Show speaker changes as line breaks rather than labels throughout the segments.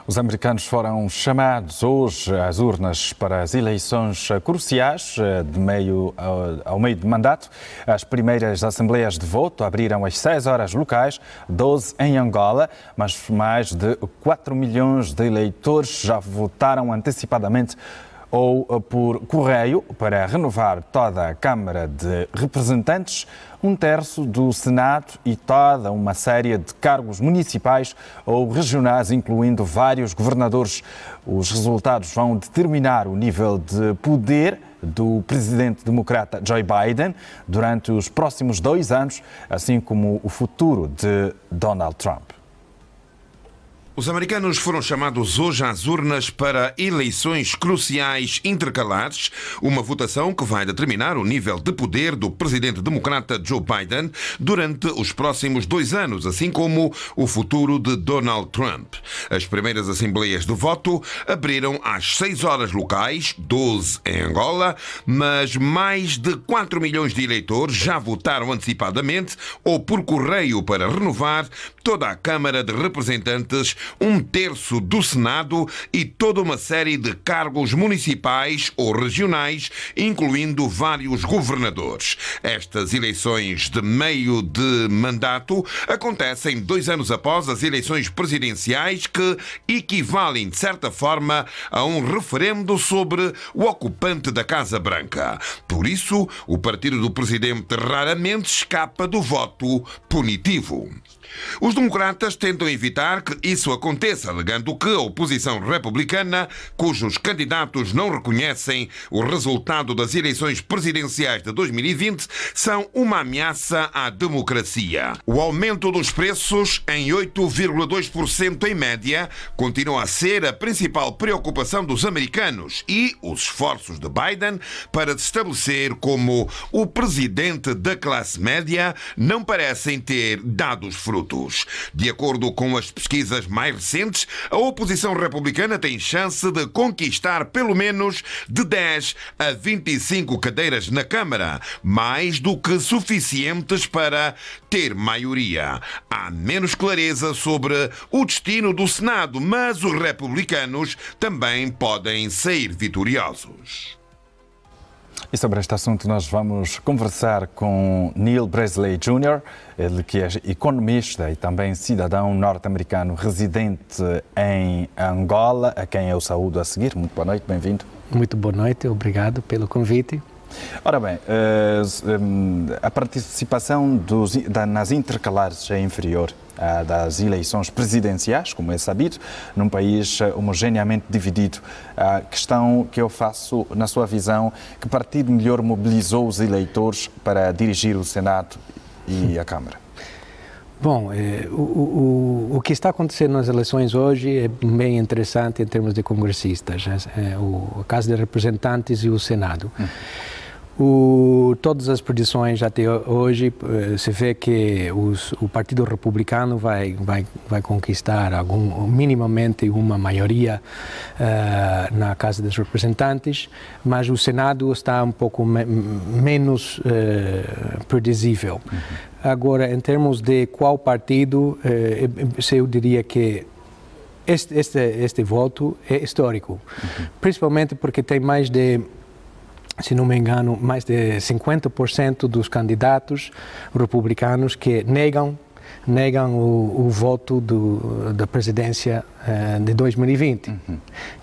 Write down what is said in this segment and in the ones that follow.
Os americanos foram chamados hoje às urnas para as eleições cruciais ao meio de mandato. As primeiras assembleias de voto abriram às 6 horas locais, 12 em Angola, mas mais de 4 milhões de eleitores já votaram antecipadamente ou por correio para renovar toda a Câmara de Representantes, um terço do Senado e toda uma série de cargos municipais ou regionais, incluindo vários governadores. Os resultados vão determinar o nível de poder do presidente democrata Joe Biden durante os próximos 2 anos, assim como o futuro de Donald Trump.
Os americanos foram chamados hoje às urnas para eleições cruciais intercalares, uma votação que vai determinar o nível de poder do presidente democrata Joe Biden durante os próximos 2 anos, assim como o futuro de Donald Trump. As primeiras assembleias de voto abriram às 6 horas locais, 12 em Angola, mas mais de 4 milhões de eleitores já votaram antecipadamente ou por correio para renovar toda a Câmara de Representantes, um terço do Senado e toda uma série de cargos municipais ou regionais, incluindo vários governadores. Estas eleições de meio de mandato acontecem 2 anos após as eleições presidenciais, que equivalem, de certa forma, a um referendo sobre o ocupante da Casa Branca. Por isso, o partido do presidente raramente escapa do voto punitivo. Os democratas tentam evitar que isso aconteça, alegando que a oposição republicana, cujos candidatos não reconhecem o resultado das eleições presidenciais de 2020, são uma ameaça à democracia. O aumento dos preços em 8,2% em média continua a ser a principal preocupação dos americanos e os esforços de Biden para se estabelecer como o presidente da classe média não parecem ter dado os frutos. De acordo com as pesquisas mais recentes, a oposição republicana tem chance de conquistar pelo menos de 10 a 25 cadeiras na Câmara, mais do que suficientes para ter maioria. Há menos clareza sobre o destino do Senado, mas os republicanos também podem sair vitoriosos.
E sobre este assunto nós vamos conversar com Neil Presley Jr., ele que é economista e também cidadão norte-americano residente em Angola, a quem eu saúdo a seguir. Muito boa noite, bem-vindo.
Muito boa noite, obrigado pelo convite.
Ora bem, a participação nas intercalares é inferior à das eleições presidenciais, como é sabido, num país homogeneamente dividido. A questão que eu faço, na sua visão, que partido melhor mobilizou os eleitores para dirigir o Senado e a Câmara?
Bom, o que está acontecendo nas eleições hoje é bem interessante em termos de congressistas, a Casa de Representantes e o Senado. Todas as predições até hoje se vê que o Partido Republicano vai conquistar minimamente uma maioria na Casa dos Representantes, mas o Senado está um pouco menos predizível. Agora, em termos de qual partido, eu diria que este voto é histórico, principalmente porque tem mais de, se não me engano, mais de 50% dos candidatos republicanos que negam o voto da presidência de 2020.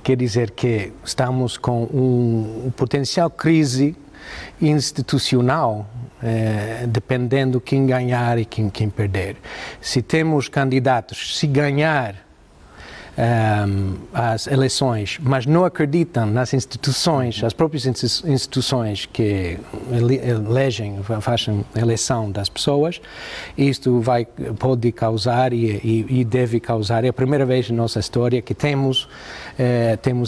Quer dizer que estamos com uma potencial crise institucional, dependendo quem ganhar e quem perder. Se temos candidatos, se ganhar as eleições, mas não acreditam nas instituições, as próprias instituições que fazem eleição das pessoas, isto pode causar e deve causar, é a primeira vez na nossa história que temos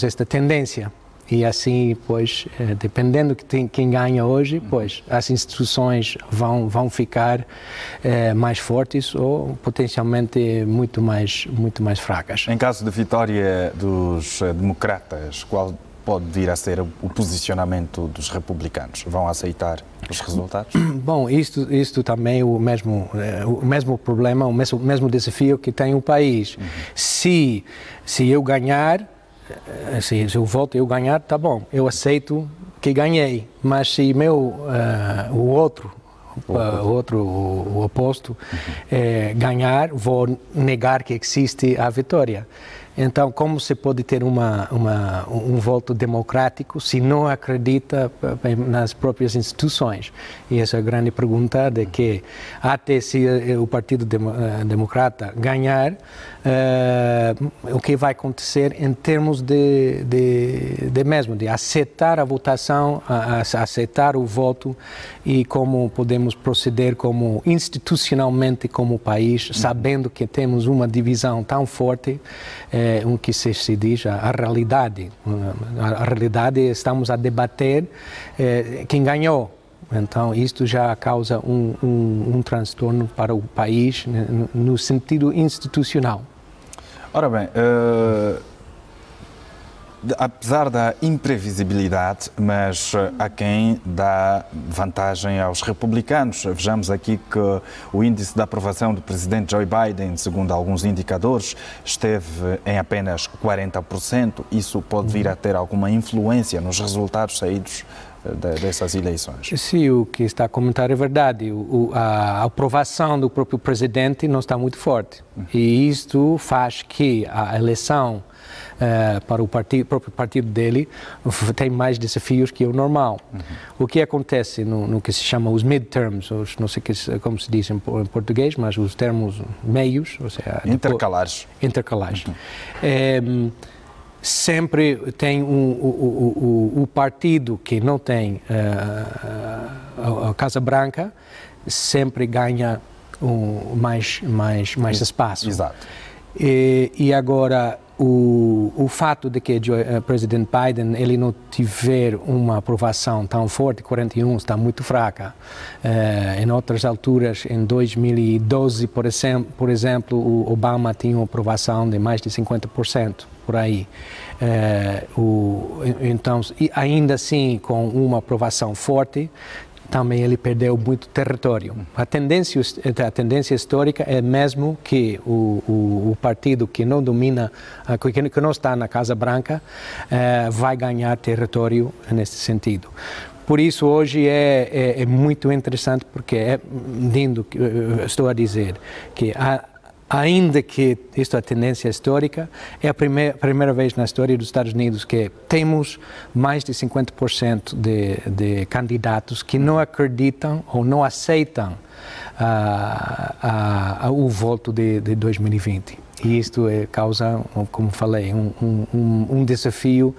esta tendência. E assim, pois, dependendo de quem ganha hoje, pois, as instituições vão ficar mais fortes ou potencialmente muito mais fracas.
Em caso de vitória dos democratas, qual pode vir a ser o posicionamento dos republicanos? Vão aceitar os resultados?
Bom, isto também é o mesmo problema, o mesmo desafio que tem o país. Se eu ganhar, se eu voto eu ganhar, tá bom, eu aceito que ganhei, mas se o oposto ganhar, vou negar que existe a vitória. Então, como se pode ter um voto democrático se não acredita nas próprias instituições? E essa é a grande pergunta, de que até se o Partido Democrata ganhar, o que vai acontecer em termos de aceitar a votação, aceitar o voto e como podemos proceder como institucionalmente como país, sabendo que temos uma divisão tão forte, o que se diz a realidade. A realidade, estamos a debater quem ganhou. Então, isto já causa um transtorno para o país no sentido institucional.
Ora bem, apesar da imprevisibilidade, mas há quem dá vantagem aos republicanos. Vejamos aqui que o índice de aprovação do presidente Joe Biden, segundo alguns indicadores, esteve em apenas 40%. Isso pode vir a ter alguma influência nos resultados saídos dessas eleições?
Sim, o que está a comentar é verdade. A aprovação do próprio presidente não está muito forte. E isto faz que a eleição para o próprio partido dele tem mais desafios que o normal. O que acontece no que se chama os midterms, não sei como se diz em português, mas os termos meios, ou seja,
intercalares.
Sempre tem o partido que não tem a Casa Branca, sempre ganha mais espaço.
Exato.
E agora, o fato de que o presidente Biden ele não tiver uma aprovação tão forte, 41 está muito fraca. Em outras alturas, em 2012, por exemplo, o Obama tinha uma aprovação de mais de 50%, por aí. Então, ainda assim, com uma aprovação forte, também ele perdeu muito território. A tendência histórica é mesmo que o partido que não domina, que não está na Casa Branca, vai ganhar território nesse sentido. Por isso, hoje é muito interessante, porque estou a dizer que ainda que isto é a tendência histórica, é a primeira vez na história dos Estados Unidos que temos mais de 50% de candidatos que não acreditam ou não aceitam o voto de 2020. E isto causa, como falei, um desafio,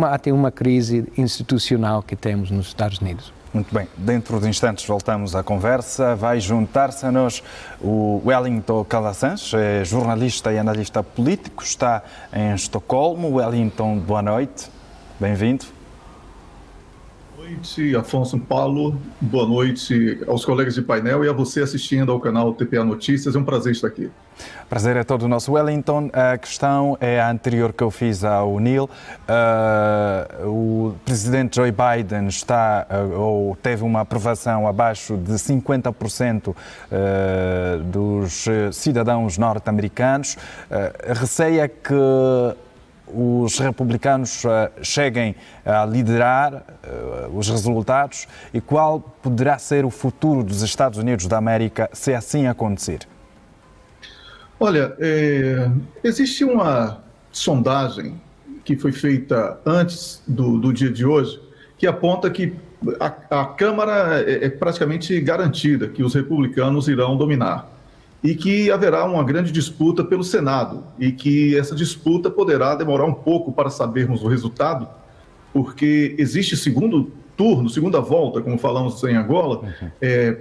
até uma crise institucional que temos nos Estados Unidos.
Muito bem, dentro de instantes voltamos à conversa. Vai juntar-se a nós o Wellington Callasans, é jornalista e analista político, está em Estocolmo. Wellington, boa noite, bem-vindo.
Boa noite, Afonso Paulo, boa noite aos colegas de painel e a você assistindo ao canal TPA Notícias. É um prazer estar aqui.
Prazer é todo nosso, Wellington. A questão é a anterior que eu fiz ao Neil. O presidente Joe Biden teve uma aprovação abaixo de 50% dos cidadãos norte-americanos. Receia que os republicanos cheguem a liderar os resultados e qual poderá ser o futuro dos Estados Unidos da América se assim acontecer?
Olha, existe uma sondagem que foi feita antes do dia de hoje que aponta que a Câmara é praticamente garantida que os republicanos irão dominar e que haverá uma grande disputa pelo Senado e que essa disputa poderá demorar um pouco para sabermos o resultado, porque existe segundo turno, segunda volta, como falamos em Angola,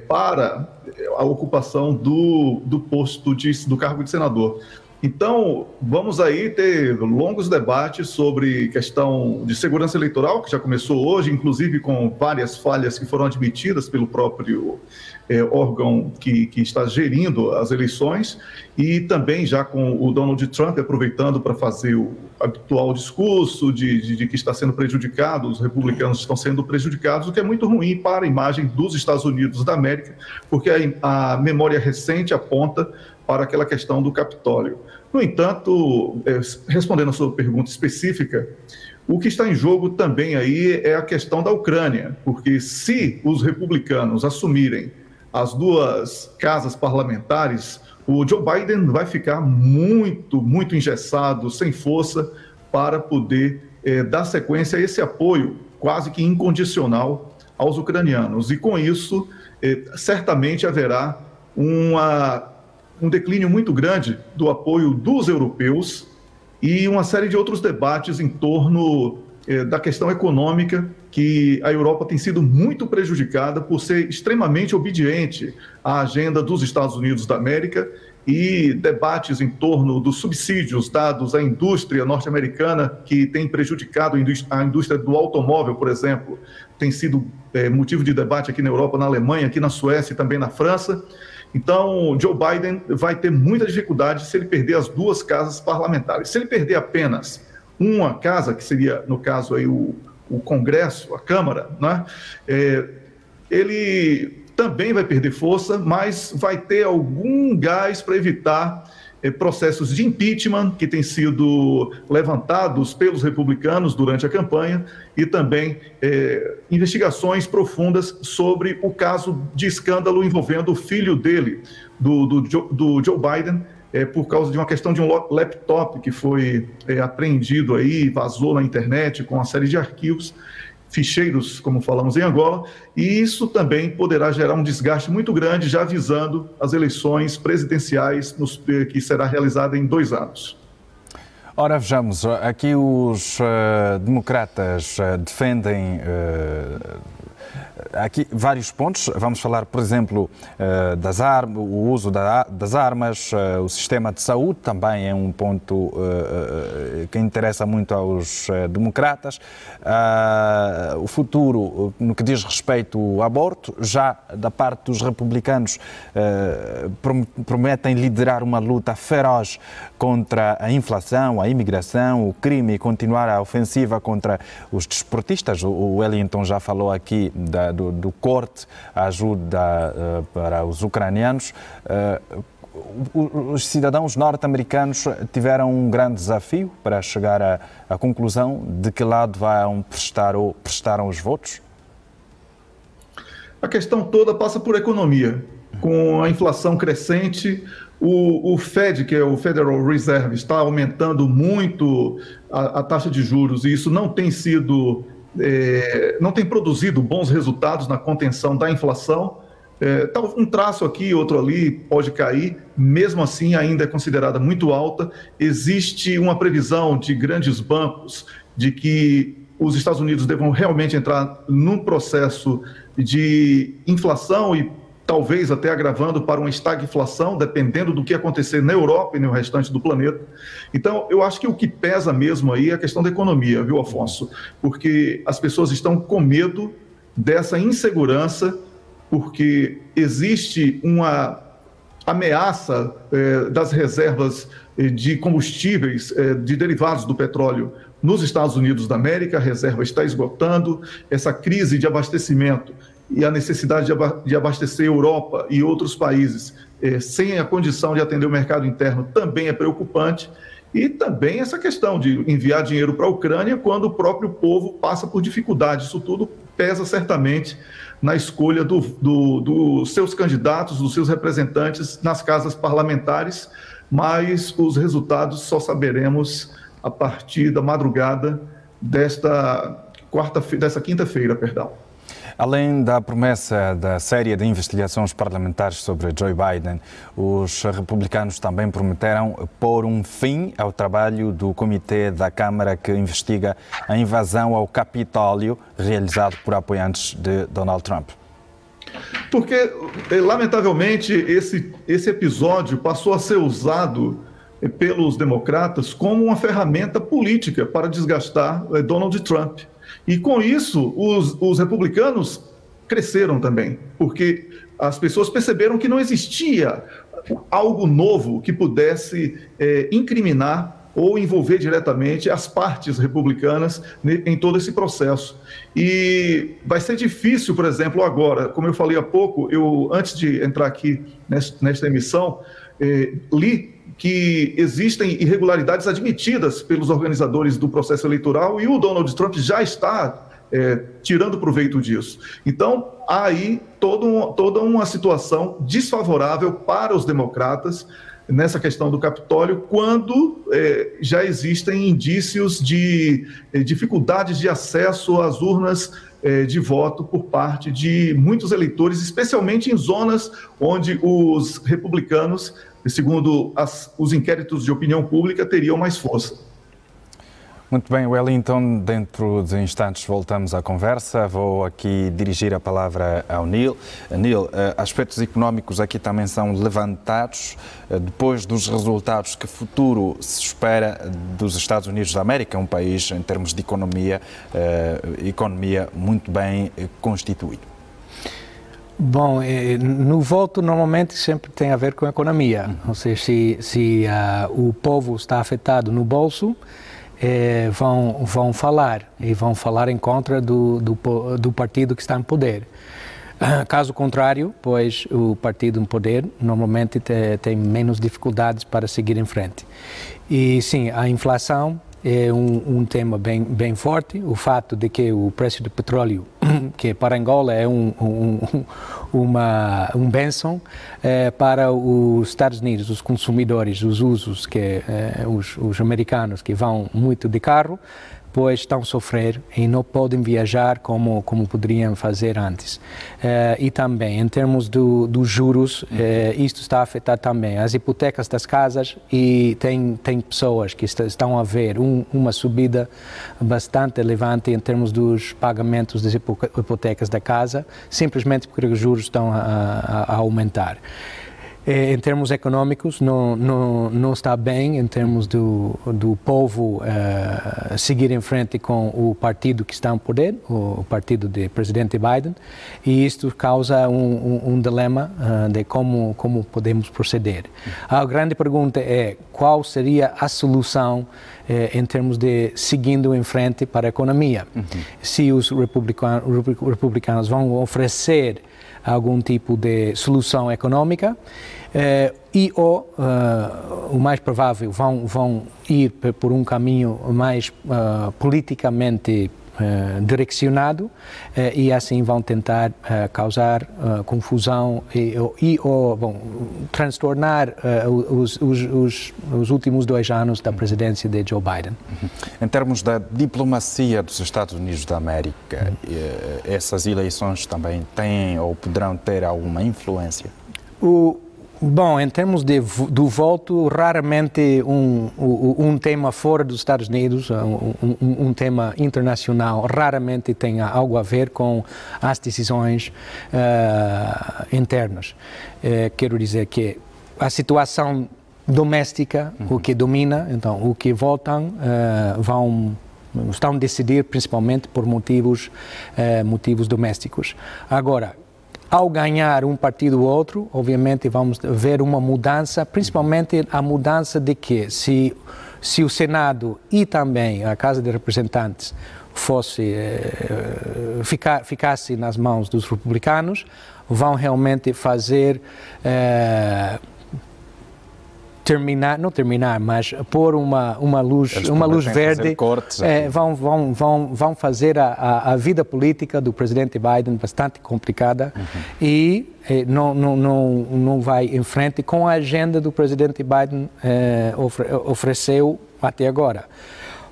para a ocupação do posto do cargo de senador. Então, vamos aí ter longos debates sobre questão de segurança eleitoral, que já começou hoje, inclusive com várias falhas que foram admitidas pelo próprio órgão que está gerindo as eleições, e também já com o Donald Trump aproveitando para fazer o habitual discurso de que está sendo prejudicado, os republicanos estão sendo prejudicados, o que é muito ruim para a imagem dos Estados Unidos da América, porque a memória recente aponta para aquela questão do Capitólio. No entanto, respondendo a sua pergunta específica, o que está em jogo também aí é a questão da Ucrânia, porque se os republicanos assumirem as duas casas parlamentares, o Joe Biden vai ficar muito engessado, sem força, para poder dar sequência a esse apoio quase que incondicional aos ucranianos. E com isso, certamente haverá um declínio muito grande do apoio dos europeus e uma série de outros debates em torno da questão econômica, que a Europa tem sido muito prejudicada por ser extremamente obediente à agenda dos Estados Unidos da América, e debates em torno dos subsídios dados à indústria norte-americana, que tem prejudicado a indústria do automóvel, por exemplo, tem sido motivo de debate aqui na Europa, na Alemanha, aqui na Suécia e também na França. Então, Joe Biden vai ter muita dificuldade se ele perder as duas casas parlamentares. Se ele perder apenas uma casa, que seria, no caso, aí, o Congresso, a Câmara, né? Ele também vai perder força, mas vai ter algum gás para evitar processos de impeachment que têm sido levantados pelos republicanos durante a campanha, e também investigações profundas sobre o caso de escândalo envolvendo o filho dele, do Joe Biden, por causa de uma questão de um laptop que foi apreendido aí, vazou na internet com uma série de arquivos, ficheiros, como falamos em Angola, e isso também poderá gerar um desgaste muito grande, já visando as eleições presidenciais que será realizada em 2 anos.
Ora, vejamos, aqui os democratas defendem aqui vários pontos. Vamos falar, por exemplo, o uso das armas, o sistema de saúde também é um ponto que interessa muito aos democratas. O futuro, no que diz respeito ao aborto, já da parte dos republicanos prometem liderar uma luta feroz contra a inflação, a imigração, o crime, e continuar a ofensiva contra os desportistas. O Wellington já falou aqui do corte à ajuda para os ucranianos. Os cidadãos norte-americanos tiveram um grande desafio para chegar à conclusão de que lado vão prestar ou prestaram os votos?
A questão toda passa por economia. Com a inflação crescente, o Fed, que é o Federal Reserve, está aumentando muito a taxa de juros, e isso não tem produzido bons resultados na contenção da inflação. Um traço aqui, outro ali, pode cair, mesmo assim ainda é considerada muito alta. Existe uma previsão de grandes bancos de que os Estados Unidos devam realmente entrar num processo de inflação e talvez até agravando para uma estagflação, dependendo do que acontecer na Europa e no restante do planeta. Então, eu acho que o que pesa mesmo aí é a questão da economia, viu, Afonso? Porque as pessoas estão com medo dessa insegurança, porque existe uma ameaça das reservas de combustíveis, de derivados do petróleo nos Estados Unidos da América. A reserva está esgotando, essa crise de abastecimento e a necessidade de abastecer a Europa e outros países sem a condição de atender o mercado interno também é preocupante. E também essa questão de enviar dinheiro para a Ucrânia quando o próprio povo passa por dificuldade. Isso tudo pesa certamente na escolha dos seus candidatos, dos seus representantes nas casas parlamentares, mas os resultados só saberemos a partir da madrugada desta quinta-feira, perdão.
Além da promessa da série de investigações parlamentares sobre Joe Biden, os republicanos também prometeram pôr um fim ao trabalho do Comitê da Câmara que investiga a invasão ao Capitólio realizado por apoiantes de Donald Trump.
Porque, lamentavelmente, esse episódio passou a ser usado pelos democratas como uma ferramenta política para desgastar Donald Trump. E com isso, os republicanos cresceram também, porque as pessoas perceberam que não existia algo novo que pudesse incriminar ou envolver diretamente as partes republicanas em todo esse processo. E vai ser difícil, por exemplo, agora, como eu falei há pouco, antes de entrar aqui nesta emissão, li que existem irregularidades admitidas pelos organizadores do processo eleitoral e o Donald Trump já está tirando proveito disso. Então, há aí toda uma situação desfavorável para os democratas nessa questão do Capitólio, quando já existem indícios de dificuldades de acesso às urnas de voto por parte de muitos eleitores, especialmente em zonas onde os republicanos, segundo os inquéritos de opinião pública, teriam mais força.
Muito bem, Wellington, dentro de instantes voltamos à conversa. Vou aqui dirigir a palavra ao Neil. Neil, aspectos económicos aqui também são levantados depois dos resultados que futuro se espera dos Estados Unidos da América, um país em termos de economia muito bem constituído.
Bom, no voto normalmente sempre tem a ver com a economia, ou seja, se o povo está afetado no bolso, vão falar em contra do partido que está em poder. Caso contrário, pois o partido em poder normalmente tem menos dificuldades para seguir em frente. E sim, a inflação é um tema bem forte. O fato de que o preço do petróleo, que para Angola é uma bênção, para os Estados Unidos, os consumidores, os usos, os americanos que vão muito de carro, pois estão a sofrer e não podem viajar como poderiam fazer antes. E também, em termos dos juros, isto está a afetar também as hipotecas das casas e tem pessoas que estão a ver uma subida bastante elevante em termos dos pagamentos das hipotecas da casa, simplesmente porque os juros estão a aumentar. Em termos econômicos, não está bem em termos do povo seguir em frente com o partido que está no poder, o partido do presidente Biden, e isto causa um dilema de como podemos proceder. A grande pergunta é qual seria a solução em termos de seguindo em frente para a economia. Se os republicanos vão oferecer algum tipo de solução econômica o mais provável vão ir por um caminho mais politicamente direcionado e assim vão tentar causar confusão transtornar os últimos 2 anos da presidência de Joe Biden.
Em termos da diplomacia dos Estados Unidos da América, essas eleições também têm ou poderão ter alguma influência?
Bom, em termos do voto, raramente um tema fora dos Estados Unidos, um tema internacional, raramente tem algo a ver com as decisões internas. Quero dizer que a situação doméstica, o que domina, então o que votam, estão a decidir principalmente por motivos domésticos. Agora, ao ganhar um partido ou outro, obviamente vamos ver uma mudança, principalmente a mudança de que se o Senado e também a Casa de Representantes ficasse nas mãos dos republicanos, vão realmente fazer mas pôr uma luz verde,
cortes,
vão fazer a vida política do presidente Biden bastante complicada e não vai em frente com a agenda do presidente Biden ofereceu até agora.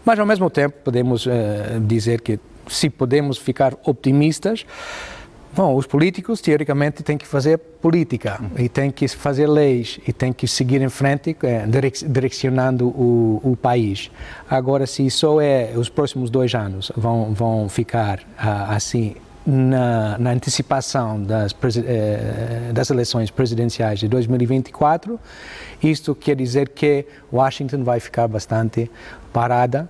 Mas ao mesmo tempo podemos dizer que se podemos ficar otimistas, bom, os políticos, teoricamente, têm que fazer política e têm que fazer leis e têm que seguir em frente, direcionando o país. Agora, se só os próximos 2 anos vão ficar assim na antecipação das eleições presidenciais de 2024, isto quer dizer que Washington vai ficar bastante parada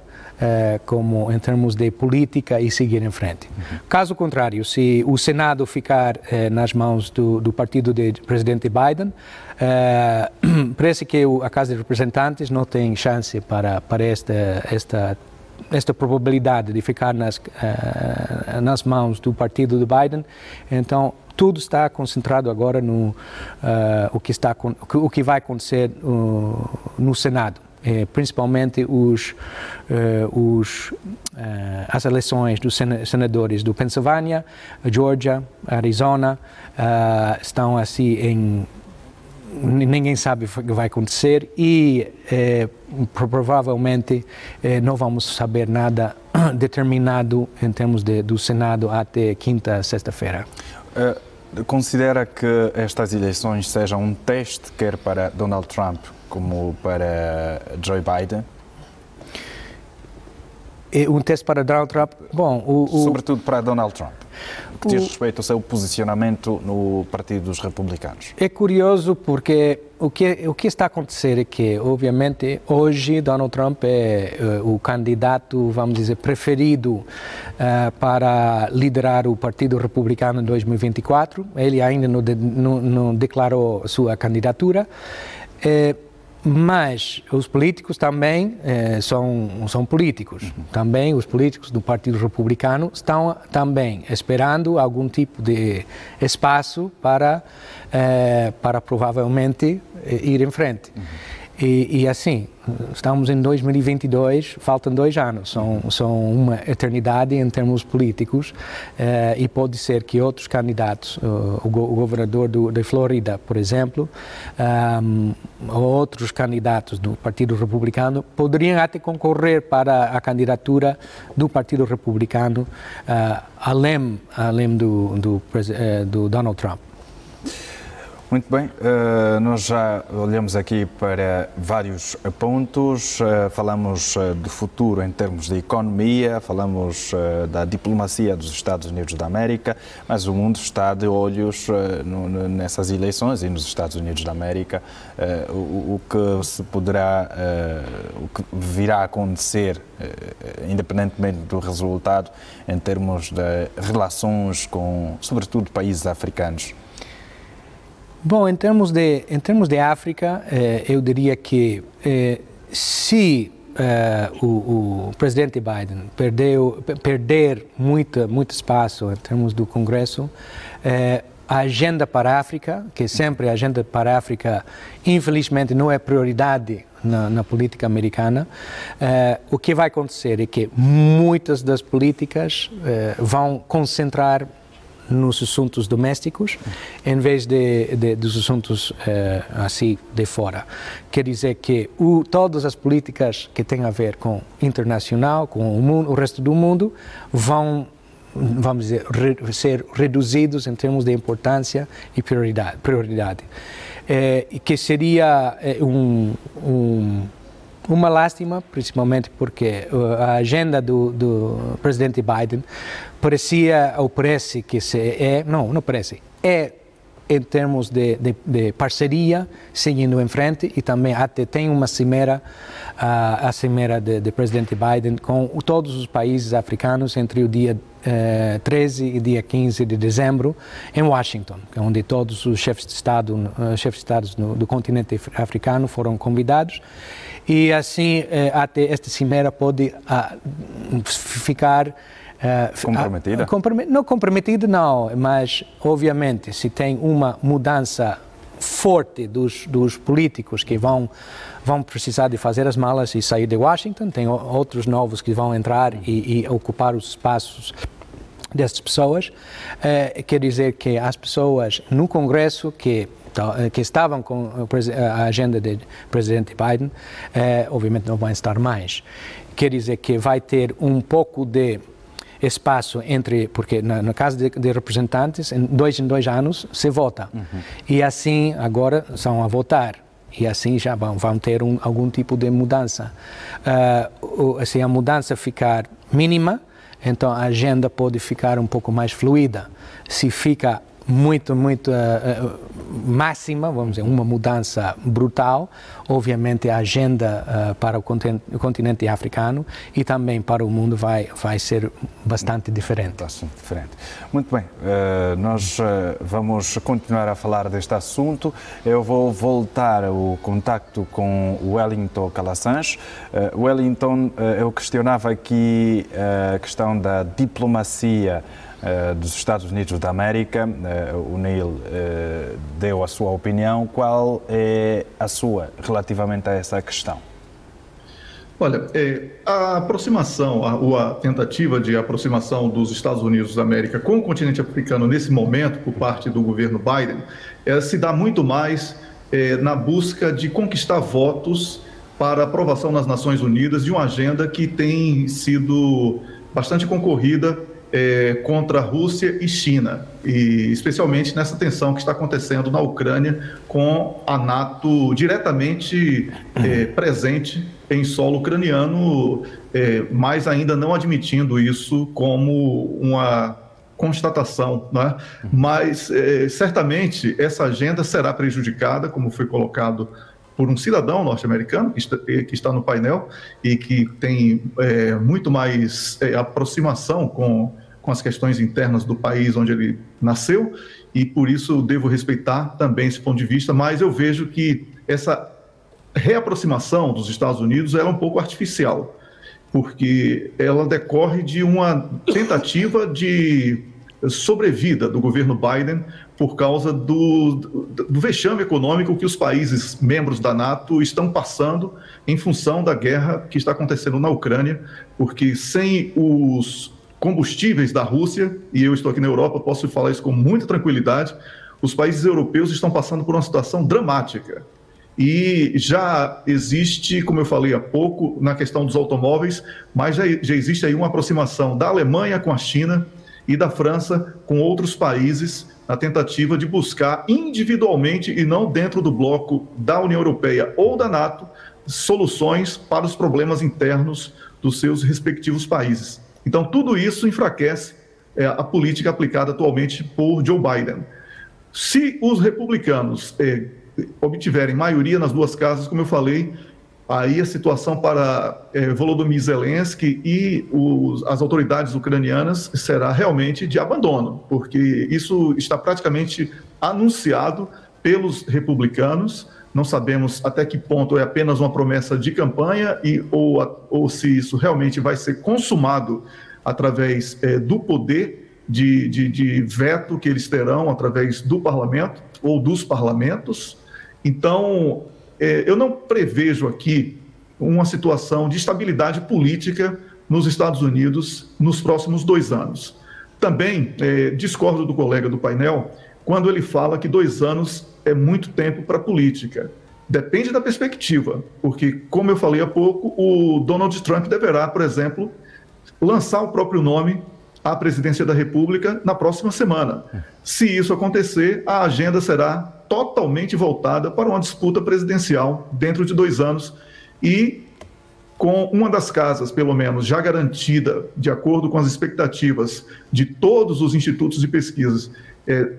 como em termos de política e seguir em frente. Caso contrário, se o Senado ficar nas mãos do partido do presidente Biden, parece que a Casa de Representantes não tem chance para esta probabilidade de ficar nas mãos do partido de Biden. Então, tudo está concentrado agora no o que vai acontecer no Senado. Principalmente as eleições dos senadores do Pensilvânia, Georgia, Arizona, estão assim ninguém sabe o que vai acontecer e provavelmente não vamos saber nada determinado em termos do Senado até quinta, sexta-feira.
Considera que estas eleições sejam um teste quer para Donald Trump como para Joe Biden?
Um teste para Donald Trump? Bom,
sobretudo para Donald Trump, que diz respeito ao seu posicionamento no Partido dos Republicanos.
É curioso porque o que está a acontecer é que, obviamente, hoje Donald Trump é o candidato, vamos dizer, preferido para liderar o Partido Republicano em 2024. Ele ainda não declarou sua candidatura. Mas os políticos também são políticos. Também os políticos do Partido Republicano estão também esperando algum tipo de espaço para provavelmente ir em frente. E assim, estamos em 2022, faltam 2 anos, são uma eternidade em termos políticos e pode ser que outros candidatos, o governador da Flórida, por exemplo, outros candidatos do Partido Republicano poderiam até concorrer para a candidatura do Partido Republicano além do Donald Trump.
Muito bem, nós já olhamos aqui para vários pontos, falamos do futuro em termos de economia, falamos da diplomacia dos Estados Unidos da América, mas o mundo está de olhos nessas eleições e nos Estados Unidos da América, o que se poderá, o que virá a acontecer, independentemente do resultado, em termos de relações com, sobretudo, países africanos.
Bom, em termos de África, eu diria que se o presidente Biden perder muito espaço em termos do Congresso, a agenda para a África, que sempre a agenda para a África, infelizmente, não é prioridade na política americana, o que vai acontecer é que muitas das políticas vão concentrar nos assuntos domésticos, em vez dos assuntos assim de fora. Quer dizer que todas as políticas que têm a ver com internacional, com o resto do mundo, vão, vamos dizer, ser reduzidos em termos de importância e prioridade. Que seria uma lástima, principalmente porque a agenda do presidente Biden parece que é em termos de parceria, seguindo em frente, e também até tem uma cimeira, a cimeira do presidente Biden com todos os países africanos entre o dia 13 e dia 15 de dezembro em Washington, onde todos os chefes de Estados do continente africano foram convidados. E assim, até esta cimeira pode ficar
comprometida?
Não comprometida, não, mas obviamente se tem uma mudança forte dos políticos que vão precisar de fazer as malas e sair de Washington, tem outros novos que vão entrar e ocupar os espaços dessas pessoas, quer dizer que as pessoas no Congresso que estavam com a agenda do presidente Biden, obviamente não vão estar mais. Quer dizer que vai ter um pouco de espaço porque na Casa de Representantes, em dois anos, se vota. E assim, agora, são a votar. E assim já vão ter algum tipo de mudança. Se a mudança ficar mínima, então a agenda pode ficar um pouco mais fluida. Se fica muito máxima, vamos dizer, uma mudança brutal, obviamente a agenda para o continente africano e também para o mundo vai ser bastante diferente.
Bastante diferente. Muito bem, nós vamos continuar a falar deste assunto. Eu vou voltar o contacto com o Wellington Callasans. Wellington, eu questionava aqui a questão da diplomacia dos Estados Unidos da América. O Neil deu a sua opinião. Qual é a sua relativamente a essa questão?
Olha, a aproximação, a tentativa de aproximação dos Estados Unidos da América com o continente africano nesse momento, por parte do governo Biden, se dá muito mais na busca de conquistar votos para aprovação nas Nações Unidas de uma agenda que tem sido bastante concorrida contra a Rússia e China, e especialmente nessa tensão que está acontecendo na Ucrânia, com a NATO diretamente presente em solo ucraniano, mas ainda não admitindo isso como uma constatação, né? Mas certamente essa agenda será prejudicada, como foi colocado por um cidadão norte-americano que está no painel e que tem muito mais aproximação com as questões internas do país onde ele nasceu, e por isso eu devo respeitar também esse ponto de vista, mas eu vejo que essa reaproximação dos Estados Unidos é um pouco artificial, porque ela decorre de uma tentativa de sobrevida do governo Biden por causa do vexame econômico que os países membros da NATO estão passando em função da guerra que está acontecendo na Ucrânia, porque sem os combustíveis da Rússia, e eu estou aqui na Europa, posso falar isso com muita tranquilidade, os países europeus estão passando por uma situação dramática. E já existe, como eu falei há pouco, na questão dos automóveis, mas já existe aí uma aproximação da Alemanha com a China e da França com outros países na tentativa de buscar individualmente e não dentro do bloco da União Europeia ou da NATO soluções para os problemas internos dos seus respectivos países. Então, tudo isso enfraquece a política aplicada atualmente por Joe Biden. Se os republicanos obtiverem maioria nas duas casas, como eu falei, aí a situação para Volodymyr Zelensky e as autoridades ucranianas será realmente de abandono, porque isso está praticamente anunciado pelos republicanos. Não sabemos até que ponto é apenas uma promessa de campanha ou se isso realmente vai ser consumado através do poder de veto que eles terão através do parlamento ou dos parlamentos. Então, eu não prevejo aqui uma situação de estabilidade política nos Estados Unidos nos próximos 2 anos. Também discordo do colega do painel quando ele fala que 2 anos é muito tempo para a política. Depende da perspectiva, porque, como eu falei há pouco, o Donald Trump deverá, por exemplo, lançar o próprio nome à presidência da República na próxima semana. Se isso acontecer, a agenda será totalmente voltada para uma disputa presidencial dentro de 2 anos e com uma das casas, pelo menos, já garantida, de acordo com as expectativas de todos os institutos de pesquisas,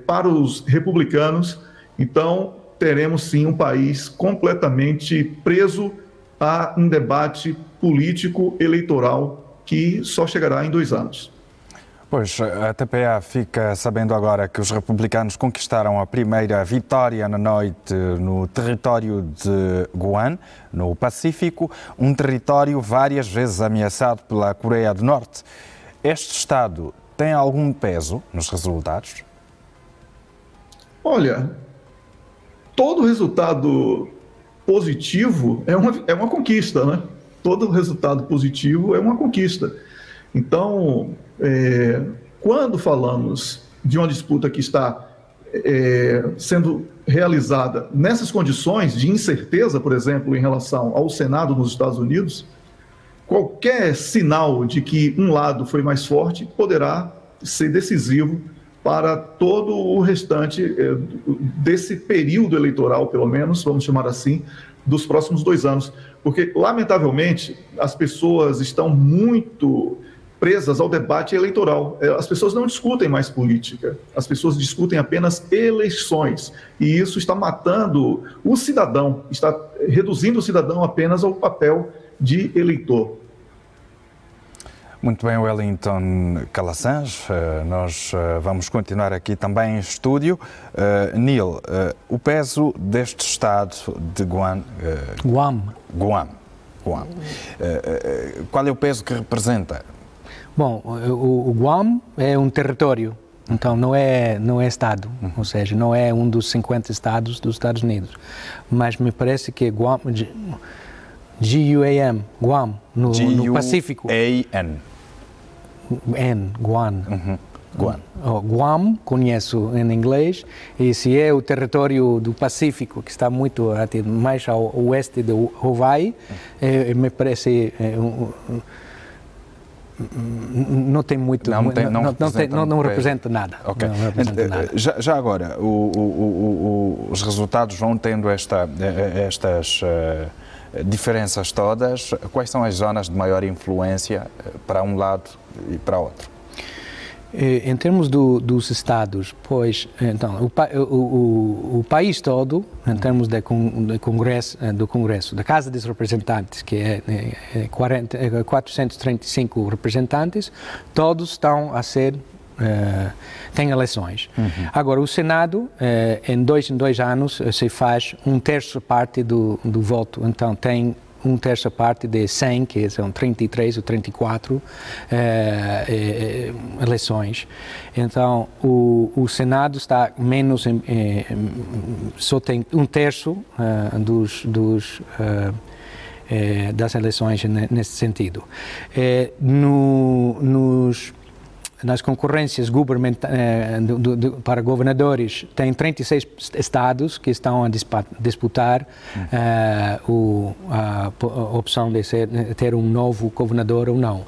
para os republicanos. Então, teremos sim um país completamente preso a um debate político eleitoral que só chegará em 2 anos.
Pois, a TPA fica sabendo agora que os republicanos conquistaram a primeira vitória na noite no território de Guam, no Pacífico, um território várias vezes ameaçado pela Coreia do Norte. Este Estado tem algum peso nos resultados?
Olha, todo resultado positivo é uma conquista, né? Todo resultado positivo é uma conquista. Então, quando falamos de uma disputa que está sendo realizada nessas condições de incerteza, por exemplo, em relação ao Senado nos Estados Unidos, qualquer sinal de que um lado foi mais forte poderá ser decisivo para todo o restante desse período eleitoral, pelo menos, vamos chamar assim, dos próximos 2 anos. Porque, lamentavelmente, as pessoas estão muito presas ao debate eleitoral. As pessoas não discutem mais política, as pessoas discutem apenas eleições. E isso está matando o cidadão, está reduzindo o cidadão apenas ao papel de eleitor.
Muito bem, Wellington Callasans. Nós vamos continuar aqui também em estúdio. Neil, o peso deste Estado de Guam. Qual é o peso que representa?
Bom, o Guam é um território, então não é Estado, ou seja, não é um dos 50 estados dos Estados Unidos. Mas me parece que Guam, G-U-A-M, Guam, no Pacífico.
G-U-A-N.
Guam.
Guam.
Guam, conheço em inglês, e se é o território do Pacífico, que está muito mais ao oeste do Hawaii, me parece... não tem muito, não representa nada.
Okay.
Não representa nada.
Já agora, os resultados vão tendo estas diferenças todas. Quais são as zonas de maior influência para um lado e para outro?
Em termos dos estados, pois, então, o país todo, em termos do Congresso, da Casa dos Representantes, que é 435 representantes, todos estão a ser, tem eleições. Agora, o Senado, em dois anos, se faz 1/3 parte do voto, então tem 1/3 parte de 100, que são 33 ou 34 eleições. Então, o Senado está menos, só tem 1/3 das eleições nesse sentido. Nas concorrências para governadores, tem 36 estados que estão a disputar a opção de ter um novo governador ou não.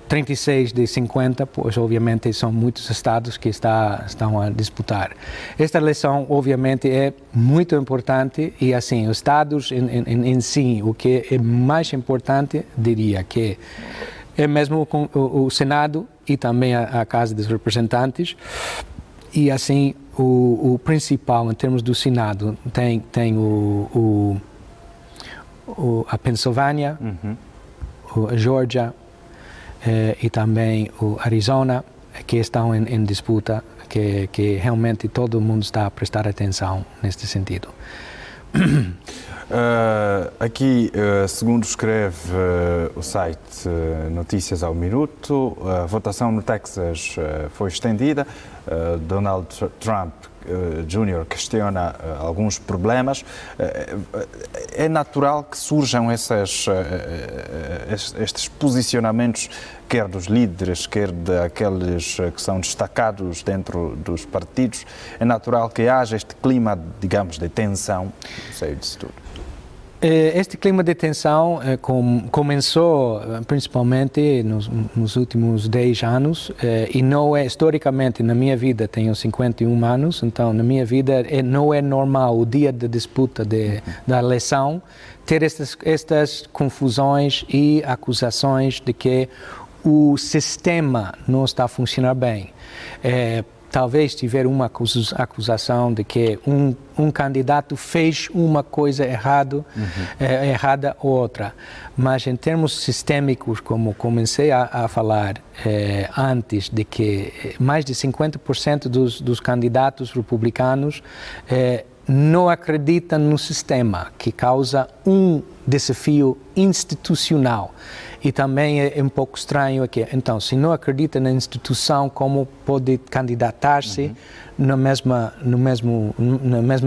36 de 50, pois obviamente são muitos estados que estão a disputar. Esta eleição, obviamente, é muito importante e, assim, os estados em si, o que é mais importante, diria que é mesmo com o Senado e também a Casa dos Representantes. E assim, o principal em termos do Senado tem a Pensilvânia, a Geórgia e também o Arizona, que estão em disputa, que realmente todo mundo está a prestar atenção neste sentido.
Aqui, segundo escreve o site Notícias ao Minuto, a votação no Texas foi estendida. Donald Trump Jr. questiona alguns problemas. É natural que surjam estes posicionamentos, quer dos líderes, quer daqueles que são destacados dentro dos partidos. É natural que haja este clima, digamos, de tensão no seio disso tudo.
Este clima de tensão começou principalmente nos últimos 10 anos e não é, historicamente, na minha vida, tenho 51 anos, então na minha vida não é normal o dia da disputa da eleição ter estas confusões e acusações de que o sistema não está a funcionar bem. Talvez tiver uma acusação de que um candidato fez uma coisa errada ou outra. Mas em termos sistêmicos, como comecei a falar antes, de que mais de 50% dos candidatos republicanos não acreditam no sistema, que causa um desafio institucional. E também é um pouco estranho aqui. Então, se não acredita na instituição, como pode candidatar-se na mesma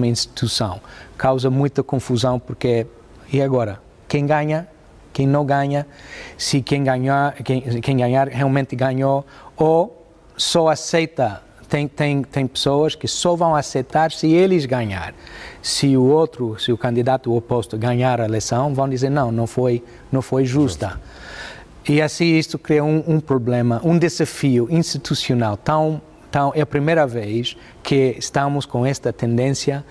instituição? Causa muita confusão, porque e agora? Quem ganha? Quem não ganha? Se quem ganhar realmente ganhou, ou só aceita? Tem pessoas que só vão aceitar se eles ganhar. Se o candidato oposto ganhar a eleição, vão dizer não foi justa. E assim isto cria um problema, um desafio institucional. É a primeira vez que estamos com esta tendência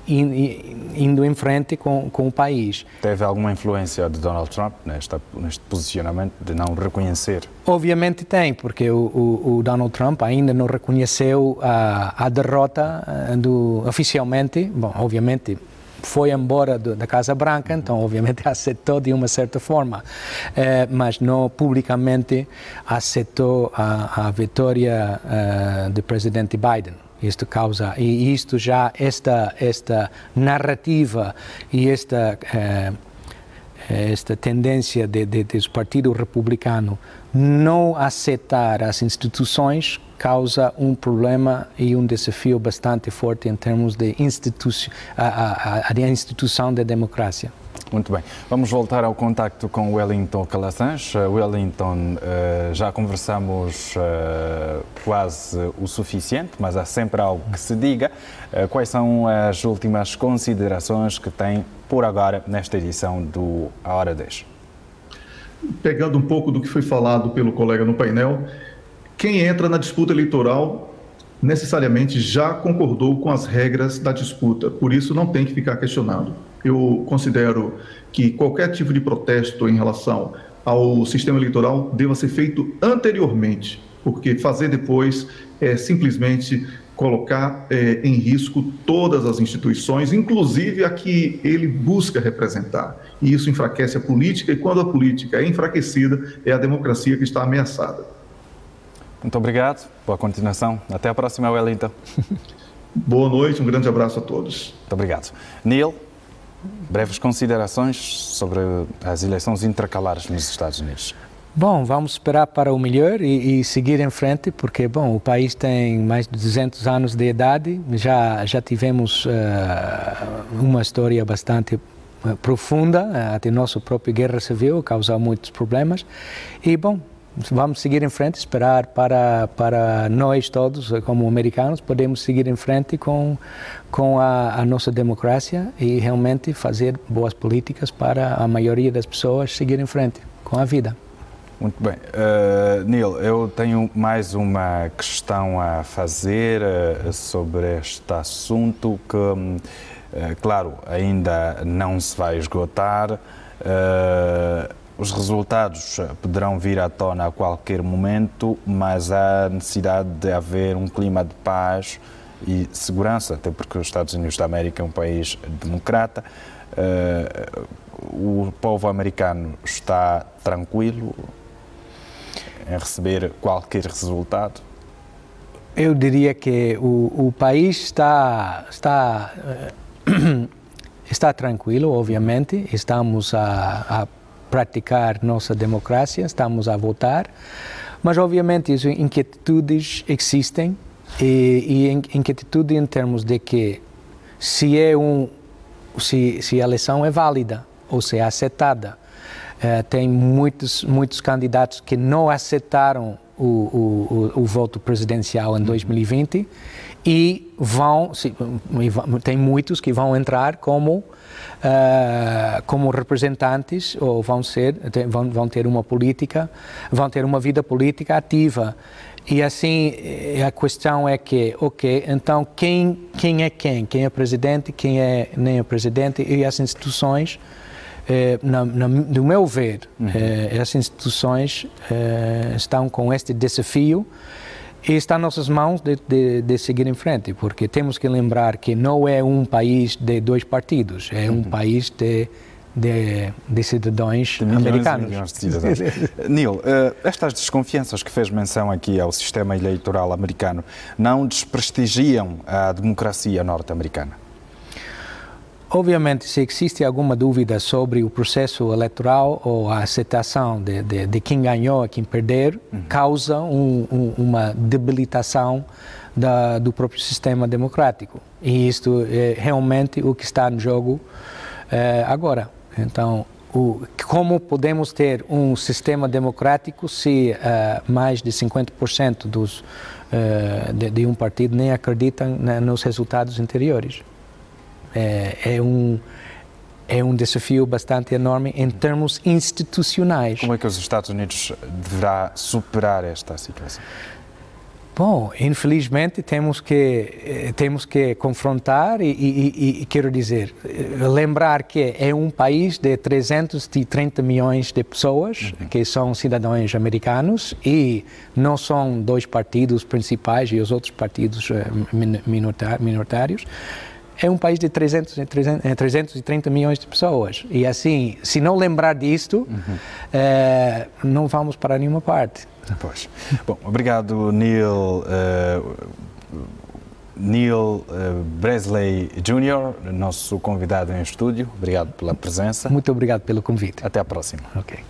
indo em frente com o país.
Teve alguma influência de Donald Trump neste posicionamento de não reconhecer?
Obviamente tem, porque o Donald Trump ainda não reconheceu a derrota oficialmente. Bom, obviamente foi embora da Casa Branca, então obviamente aceitou de uma certa forma, mas não publicamente aceitou a vitória do presidente Biden. Isto causa, e isto já, esta narrativa e esta tendência do Partido Republicano não aceitar as instituições causa um problema e um desafio bastante forte em termos de instituição da democracia.
Muito bem. Vamos voltar ao contacto com Wellington Calazans. Wellington, já conversamos quase o suficiente, mas há sempre algo que se diga. Quais são as últimas considerações que tem por agora nesta edição do A Hora 10?
Pegando um pouco do que foi falado pelo colega no painel, quem entra na disputa eleitoral necessariamente já concordou com as regras da disputa, por isso não tem que ficar questionado. Eu considero que qualquer tipo de protesto em relação ao sistema eleitoral deva ser feito anteriormente, porque fazer depois é simplesmente colocar em risco todas as instituições, inclusive a que ele busca representar. E isso enfraquece a política, e quando a política é enfraquecida, é a democracia que está ameaçada.
Muito obrigado. Boa continuação. Até a próxima, Wellington.
Boa noite, um grande abraço a todos.
Muito obrigado. Neil, breves considerações sobre as eleições intercalares nos Estados Unidos.
Bom, vamos esperar para o melhor e seguir em frente, porque, bom, o país tem mais de 200 anos de idade, já tivemos uma história bastante profunda, até nossa própria guerra civil causou muitos problemas, e, bom, vamos seguir em frente, esperar para nós todos, como americanos, podemos seguir em frente com a nossa democracia e realmente fazer boas políticas para a maioria das pessoas seguir em frente com a vida.
Muito bem. Neil, eu tenho mais uma questão a fazer sobre este assunto que, claro, ainda não se vai esgotar. Os resultados poderão vir à tona a qualquer momento, mas há necessidade de haver um clima de paz e segurança, até porque os Estados Unidos da América é um país democrata. O povo americano está tranquilo em receber qualquer resultado?
Eu diria que o país está tranquilo, obviamente. Estamos a praticar nossa democracia, estamos a votar, mas obviamente as inquietudes existem e inquietude em termos de que se a eleição é válida ou se é aceitada. Tem muitos candidatos que não aceitaram o voto presidencial em 2020 e tem muitos que vão entrar como representantes ou vão ter uma política, vão ter uma vida política ativa. E assim, a questão é que, então quem é quem? Quem é presidente, quem nem é presidente, e as instituições, do meu ver, as instituições estão com este desafio e está nas nossas mãos de seguir em frente, porque temos que lembrar que não é um país de dois partidos, é um país de cidadãos americanos.
Milhões de cidadãos. Neil, estas desconfianças que fez menção aqui ao sistema eleitoral americano não desprestigiam a democracia norte-americana?
Obviamente, se existe alguma dúvida sobre o processo eleitoral ou a aceitação de quem ganhou e quem perdeu, causa uma debilitação do próprio sistema democrático. E isto é realmente o que está em jogo agora. Então, como podemos ter um sistema democrático se mais de 50% de um partido nem acreditam nos resultados anteriores? É um desafio bastante enorme em termos institucionais.
Como é que os Estados Unidos deverá superar esta situação?
Bom, infelizmente temos que confrontar e quero dizer, lembrar que é um país de 330 milhões de pessoas que são cidadãos americanos e não são dois partidos principais e os outros partidos minoritários. É um país de 330 milhões de pessoas e assim, se não lembrar disto, não vamos para nenhuma parte.
Pois. Bom, obrigado Neil Bresley Jr., nosso convidado em estúdio. Obrigado pela presença.
Muito obrigado pelo convite.
Até à próxima.
Okay.